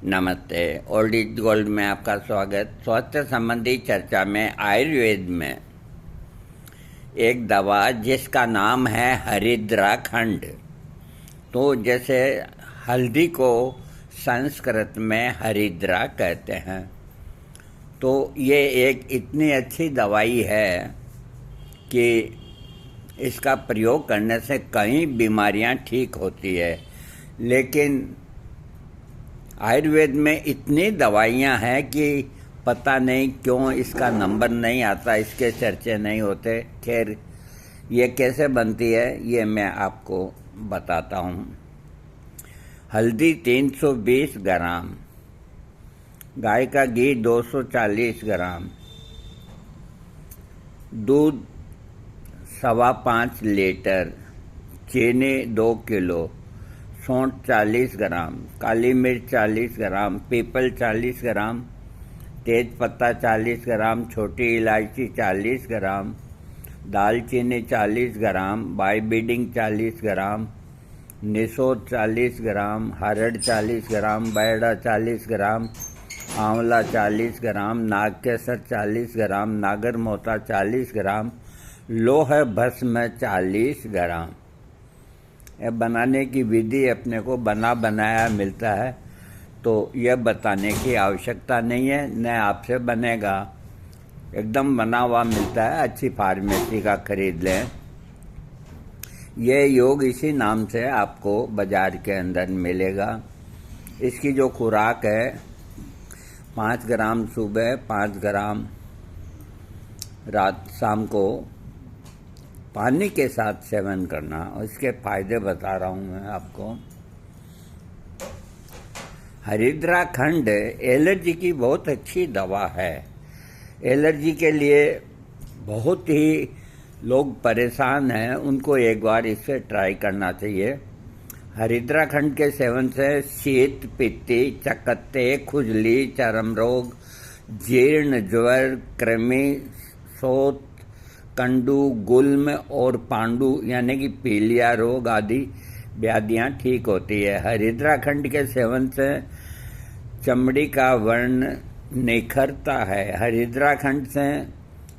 नमस्ते। Old is gold में आपका स्वागत। स्वास्थ्य संबंधी चर्चा में आयुर्वेद में एक दवा जिसका नाम है हरिद्राखंड। तो जैसे हल्दी को संस्कृत में हरिद्रा कहते हैं, तो ये एक इतनी अच्छी दवाई है कि इसका प्रयोग करने से कई बीमारियां ठीक होती है। लेकिन आयुर्वेद में इतनी दवाइयाँ हैं कि पता नहीं क्यों इसका नंबर नहीं आता, इसके चर्चे नहीं होते। खैर, ये कैसे बनती है ये मैं आपको बताता हूँ। हल्दी 320 ग्राम, गाय का घी 240 ग्राम, दूध 5.25 लीटर, चीनी 2 किलो, सौंठ 40 ग्राम, काली मिर्च 40 ग्राम, पीपल 40 ग्राम, तेज पत्ता 40 ग्राम, छोटी इलायची 40 ग्राम, दालचीनी 40 ग्राम, बाईबीडिंग 40 ग्राम, निसोद 40 ग्राम, हरड़ 40 ग्राम, बैड़ा 40 ग्राम, आंवला 40 ग्राम, नागकेसर 40 ग्राम, नागरमोथा 40 ग्राम, लोह भस्म 40 ग्राम। यह बनाने की विधि अपने को बना बनाया मिलता है, तो यह बताने की आवश्यकता नहीं है। न आपसे बनेगा, एकदम बना हुआ मिलता है, अच्छी फार्मेसी का खरीद लें। यह योग इसी नाम से आपको बाजार के अंदर मिलेगा। इसकी जो खुराक है 5 ग्राम सुबह, 5 ग्राम रात शाम को पानी के साथ सेवन करना। और इसके फायदे बता रहा हूँ मैं आपको। हरिद्राखंड एलर्जी की बहुत अच्छी दवा है। एलर्जी के लिए बहुत ही लोग परेशान हैं, उनको एक बार इसे ट्राई करना चाहिए। हरिद्राखंड के सेवन से शीत, पित्ती, चकत्ते, खुजली, चर्म रोग, जीर्ण, ज्वर, कृमि, शोथ, कंडू, गुल्म और पांडु यानी कि पीलिया रोग आदि व्याधियां ठीक होती है। हरिद्राखंड के सेवन से चमड़ी का वर्ण निखरता है। हरिद्राखंड से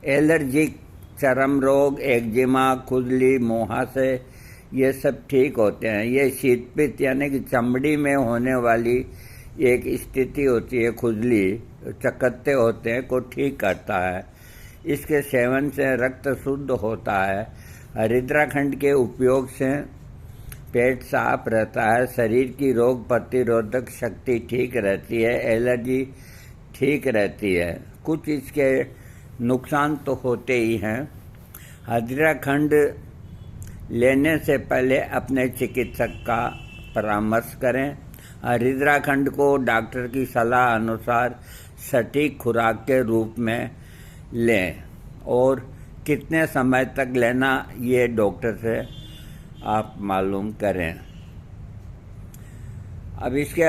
एलर्जिक, चर्म रोग, एक्जिमा, खुजली, मुहासे ये सब ठीक होते हैं। ये शीतपित्त यानी कि चमड़ी में होने वाली एक स्थिति होती है, खुजली, चकत्ते होते हैं, को ठीक करता है। इसके सेवन से रक्त शुद्ध होता है। हरिद्राखंड के उपयोग से पेट साफ रहता है, शरीर की रोग प्रतिरोधक शक्ति ठीक रहती है, एलर्जी ठीक रहती है। कुछ इसके नुकसान तो होते ही हैं। हरिद्राखंड लेने से पहले अपने चिकित्सक का परामर्श करें। हरिद्राखंड को डॉक्टर की सलाह अनुसार सटीक खुराक के रूप में लें और कितने समय तक लेना ये डॉक्टर से आप मालूम करें। अब इसके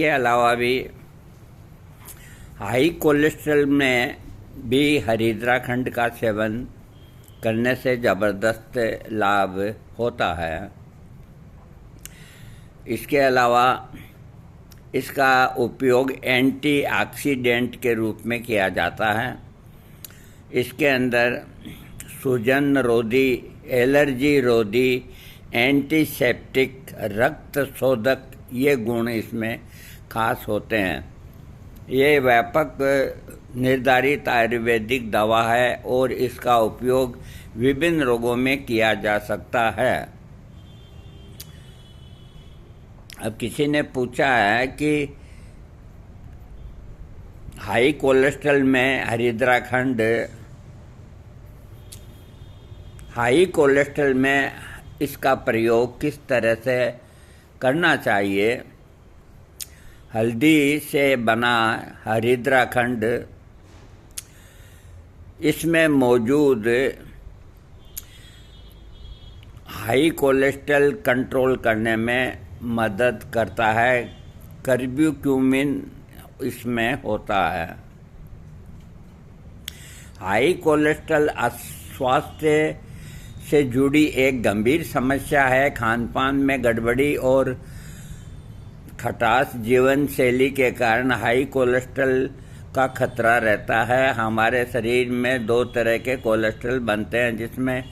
अलावा भी हाई कोलेस्ट्रॉल में भी हरिद्राखंड का सेवन करने से ज़बरदस्त लाभ होता है। इसके अलावा इसका उपयोग एंटीऑक्सीडेंट के रूप में किया जाता है। इसके अंदर सूजन रोधी, एलर्जी रोधी, एंटीसेप्टिक, रक्त शोधक ये गुण इसमें खास होते हैं। ये व्यापक निर्धारित आयुर्वेदिक दवा है और इसका उपयोग विभिन्न रोगों में किया जा सकता है। अब किसी ने पूछा है कि हाई कोलेस्ट्रॉल में हरिद्राखंड, हाई कोलेस्ट्रॉल में इसका प्रयोग किस तरह से करना चाहिए। हल्दी से बना हरिद्राखंड, इसमें मौजूद हाई कोलेस्ट्रॉल कंट्रोल करने में मदद करता है। कर्ब्यूक्यूमिन इसमें होता है। हाई कोलेस्ट्रॉल स्वास्थ्य से जुड़ी एक गंभीर समस्या है। खानपान में गड़बड़ी और खटास जीवन शैली के कारण हाई कोलेस्ट्रॉल का खतरा रहता है। हमारे शरीर में दो तरह के कोलेस्ट्रॉल बनते हैं, जिसमें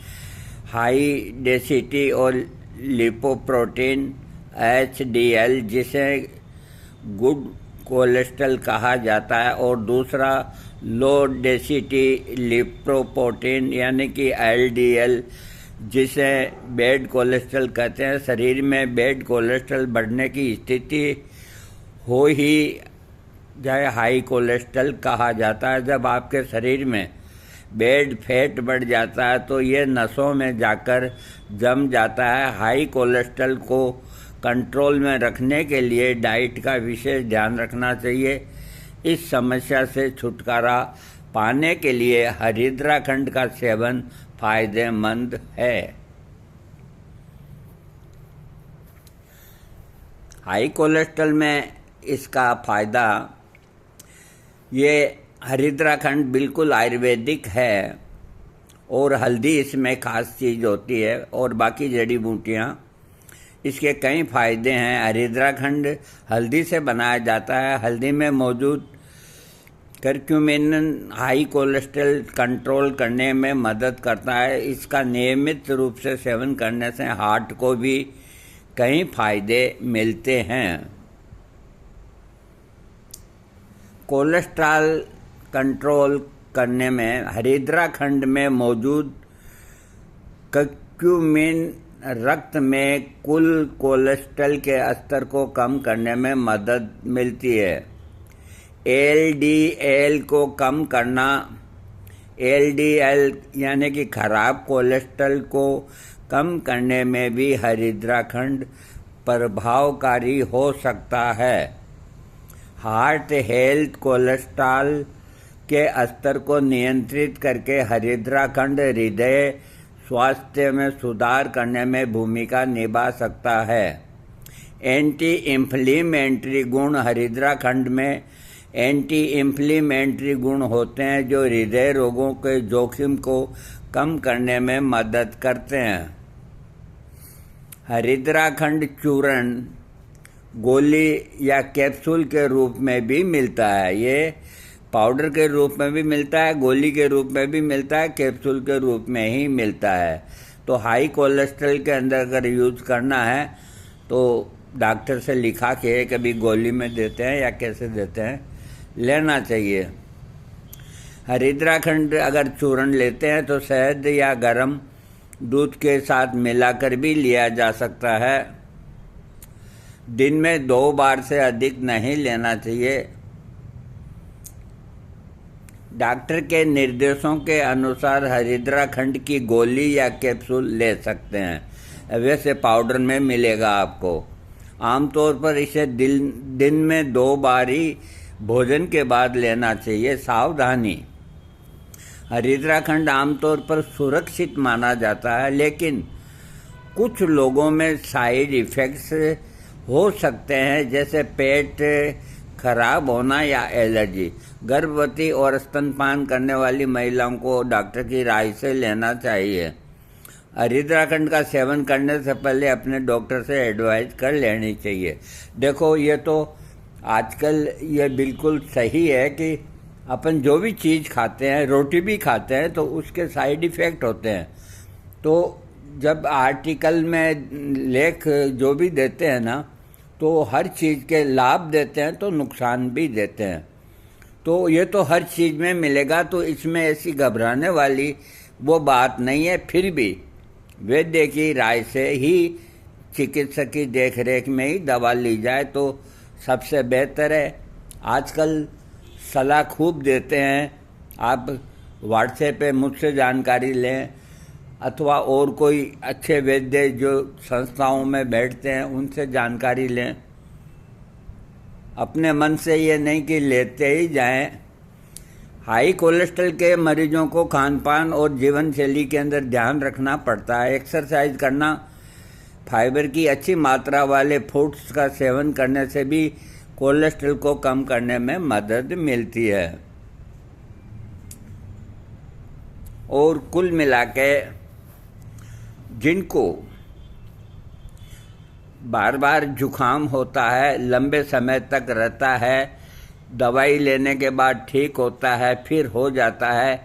हाई डेंसिटी और लिपोप्रोटीन HDL, जिसे गुड कोलेस्ट्रॉल कहा जाता है, और दूसरा लो डेंसिटी लिपोप्रोटीन यानी कि LDL, जिसे बैड कोलेस्ट्रॉल कहते हैं। शरीर में बैड कोलेस्ट्रॉल बढ़ने की स्थिति हो ही जाए हाई कोलेस्ट्रॉल कहा जाता है। जब आपके शरीर में बैड फैट बढ़ जाता है तो ये नसों में जाकर जम जाता है। हाई कोलेस्ट्रॉल को कंट्रोल में रखने के लिए डाइट का विशेष ध्यान रखना चाहिए। इस समस्या से छुटकारा पाने के लिए हरिद्राखंड का सेवन फायदेमंद है। हाई कोलेस्ट्रॉल में इसका फायदा, ये हरिद्राखंड बिल्कुल आयुर्वेदिक है और हल्दी इसमें खास चीज़ होती है, और बाकी जड़ी बूटियाँ, इसके कई फायदे हैं। हरिद्राखंड हल्दी से बनाया जाता है। हल्दी में मौजूद करक्यूमिन हाई कोलेस्ट्रॉल कंट्रोल करने में मदद करता है। इसका नियमित रूप से सेवन करने से हार्ट को भी कई फायदे मिलते हैं। कोलेस्ट्रॉल कंट्रोल करने में हरिद्राखंड में मौजूद करक्यूमिन रक्त में कुल कोलेस्ट्रॉल के स्तर को कम करने में मदद मिलती है। LDL को कम करना, LDL यानी कि खराब कोलेस्ट्रॉल को कम करने में भी हरिद्राखंड प्रभावकारी हो सकता है। हार्ट हेल्थ कोलेस्ट्रॉल के स्तर को नियंत्रित करके हरिद्राखंड हृदय स्वास्थ्य में सुधार करने में भूमिका निभा सकता है। एंटी इन्फ्लेमेटरी गुण, हरिद्राखंड में एंटी इन्फ्लेमेटरी गुण होते हैं जो हृदय रोगों के जोखिम को कम करने में मदद करते हैं। हरिद्राखंड चूर्ण गोली या कैप्सूल के रूप में भी मिलता है। ये पाउडर के रूप में भी मिलता है, गोली के रूप में भी मिलता है, कैप्सूल के रूप में ही मिलता है। तो हाई कोलेस्ट्रॉल के अंदर अगर यूज करना है तो डॉक्टर से लिखा के कभी गोली में देते हैं या कैसे देते हैं, लेना चाहिए। हरिद्राखंड अगर चूर्ण लेते हैं तो शहद या गर्म दूध के साथ मिलाकर भी लिया जा सकता है। दिन में 2 बार से अधिक नहीं लेना चाहिए। डॉक्टर के निर्देशों के अनुसार हरिद्राखंड की गोली या कैप्सूल ले सकते हैं, वैसे पाउडर में मिलेगा आपको। आमतौर पर इसे दिन में 2 बार ही भोजन के बाद लेना चाहिए। सावधानी, हरिद्राखंड आमतौर पर सुरक्षित माना जाता है, लेकिन कुछ लोगों में साइड इफ़ेक्ट्स हो सकते हैं, जैसे पेट खराब होना या एलर्जी। गर्भवती और स्तनपान करने वाली महिलाओं को डॉक्टर की राय से लेना चाहिए। हरिद्राखंड का सेवन करने से पहले अपने डॉक्टर से एडवाइस कर लेनी चाहिए। देखो, ये तो आजकल ये बिल्कुल सही है कि अपन जो भी चीज़ खाते हैं, रोटी भी खाते हैं, तो उसके साइड इफ़ेक्ट होते हैं। तो जब आर्टिकल में लेख जो भी देते हैं ना, तो हर चीज़ के लाभ देते हैं तो नुकसान भी देते हैं। तो ये तो हर चीज़ में मिलेगा, तो इसमें ऐसी घबराने वाली वो बात नहीं है। फिर भी वैद्य की राय से ही, चिकित्सक की देखरेख में ही दवा ली जाए तो सबसे बेहतर है। आजकल सलाह खूब देते हैं, आप व्हाट्सएप पे मुझसे जानकारी लें, अथवा और कोई अच्छे वैद्य जो संस्थाओं में बैठते हैं उनसे जानकारी लें। अपने मन से ये नहीं कि लेते ही जाएं। हाई कोलेस्ट्रॉल के मरीजों को खान-पान और जीवन शैली के अंदर ध्यान रखना पड़ता है। एक्सरसाइज करना, फाइबर की अच्छी मात्रा वाले फूड्स का सेवन करने से भी कोलेस्ट्रॉल को कम करने में मदद मिलती है। और कुल मिला के जिनको बार बार जुखाम होता है, लंबे समय तक रहता है, दवाई लेने के बाद ठीक होता है, फिर हो जाता है,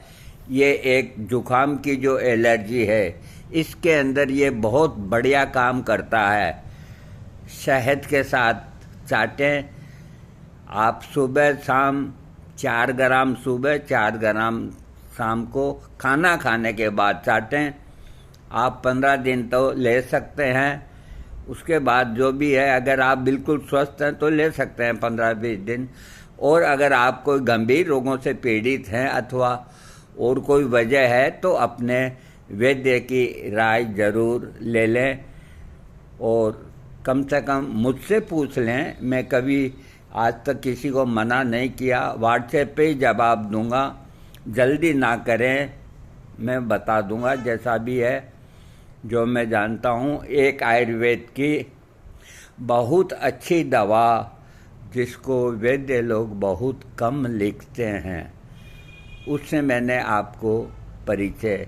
ये एक जुखाम की जो एलर्जी है इसके अंदर ये बहुत बढ़िया काम करता है। शहद के साथ चाटें आप, सुबह शाम 4 ग्राम सुबह 4 ग्राम शाम को खाना खाने के बाद चाटें। आप 15 दिन तो ले सकते हैं, उसके बाद जो भी है, अगर आप बिल्कुल स्वस्थ हैं तो ले सकते हैं 15-20 दिन। और अगर आप कोई गंभीर रोगों से पीड़ित हैं अथवा और कोई वजह है तो अपने वैद्य की राय ज़रूर ले लें और कम से कम मुझसे पूछ लें। मैं कभी आज तक किसी को मना नहीं किया, व्हाट्सएप पे ही जवाब दूंगा। जल्दी ना करें, मैं बता दूंगा जैसा भी है जो मैं जानता हूँ। एक आयुर्वेद की बहुत अच्छी दवा जिसको वैद्य लोग बहुत कम लिखते हैं, उससे मैंने आपको परिचय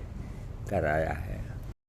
कराया है।